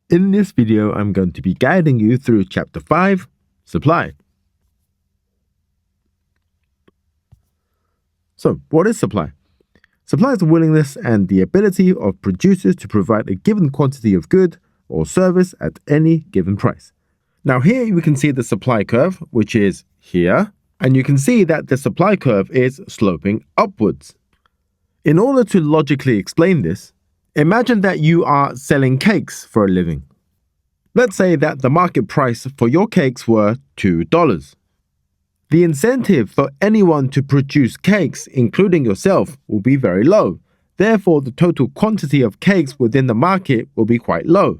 In this video, I'm going to be guiding you through Chapter 5, Supply. So, what is supply? Supply is the willingness and the ability of producers to provide a given quantity of good or service at any given price. Now here we can see the supply curve, which is here, and you can see that the supply curve is sloping upwards. In order to logically explain this, imagine that you are selling cakes for a living. Let's say that the market price for your cakes were $2. The incentive for anyone to produce cakes, including yourself, will be very low. Therefore, the total quantity of cakes within the market will be quite low.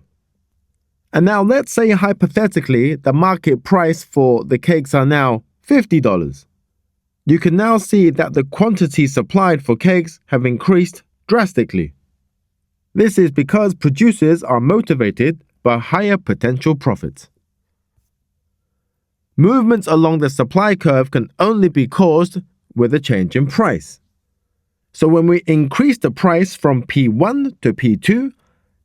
And now let's say hypothetically the market price for the cakes are now $50. You can now see that the quantity supplied for cakes have increased drastically. This is because producers are motivated by higher potential profits. Movements along the supply curve can only be caused with a change in price. So when we increase the price from P1 to P2,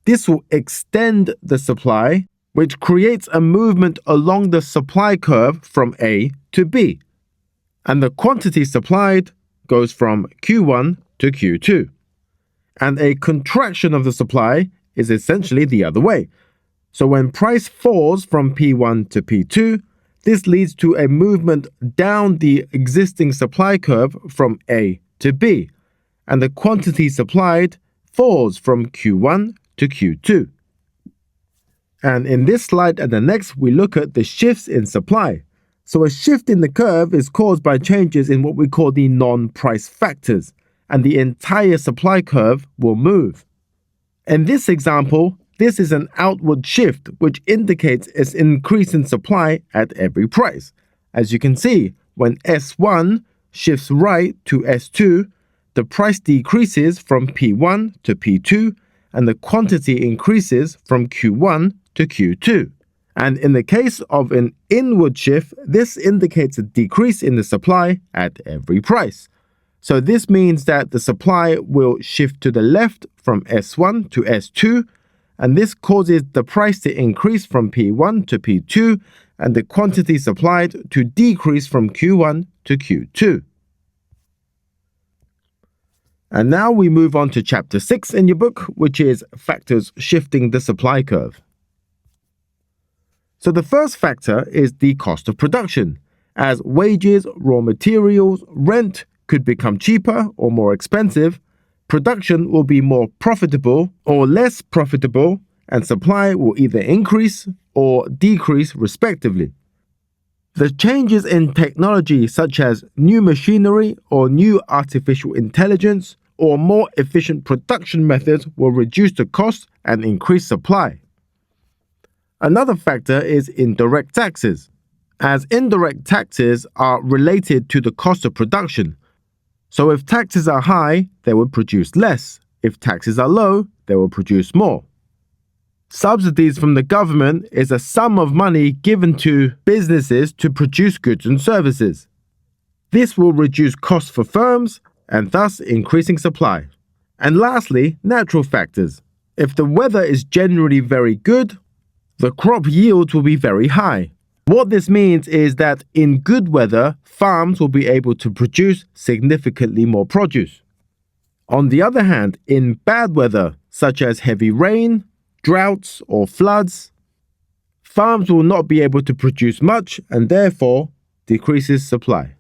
this will extend the supply, which creates a movement along the supply curve from A to B. And the quantity supplied goes from Q1 to Q2. And a contraction of the supply is essentially the other way. So when price falls from P1 to P2, this leads to a movement down the existing supply curve from A to B, and the quantity supplied falls from Q1 to Q2. And in this slide and the next, we look at the shifts in supply. So a shift in the curve is caused by changes in what we call the non-price factors, and the entire supply curve will move. In this example, this is an outward shift, which indicates an increase in supply at every price. As you can see, when S1 shifts right to S2, the price decreases from P1 to P2, and the quantity increases from Q1 to Q2. And in the case of an inward shift, this indicates a decrease in the supply at every price. So this means that the supply will shift to the left from S1 to S2, and this causes the price to increase from P1 to P2 and the quantity supplied to decrease from Q1 to Q2. And now we move on to Chapter 6 in your book, which is factors shifting the supply curve. So the first factor is the cost of production. As wages, raw materials, rent could become cheaper or more expensive, production will be more profitable or less profitable, and supply will either increase or decrease respectively. The changes in technology such as new machinery or new artificial intelligence or more efficient production methods will reduce the cost and increase supply. Another factor is indirect taxes, as indirect taxes are related to the cost of production. So if taxes are high, they will produce less. If taxes are low, they will produce more. Subsidies from the government is a sum of money given to businesses to produce goods and services. This will reduce costs for firms and thus increasing supply. And lastly, natural factors. If the weather is generally very good, the crop yields will be very high. What this means is that in good weather, farms will be able to produce significantly more produce. On the other hand, in bad weather, such as heavy rain, droughts, or floods, farms will not be able to produce much and therefore decreases supply.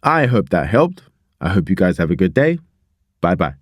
I hope that helped. I hope you guys have a good day. Bye-bye.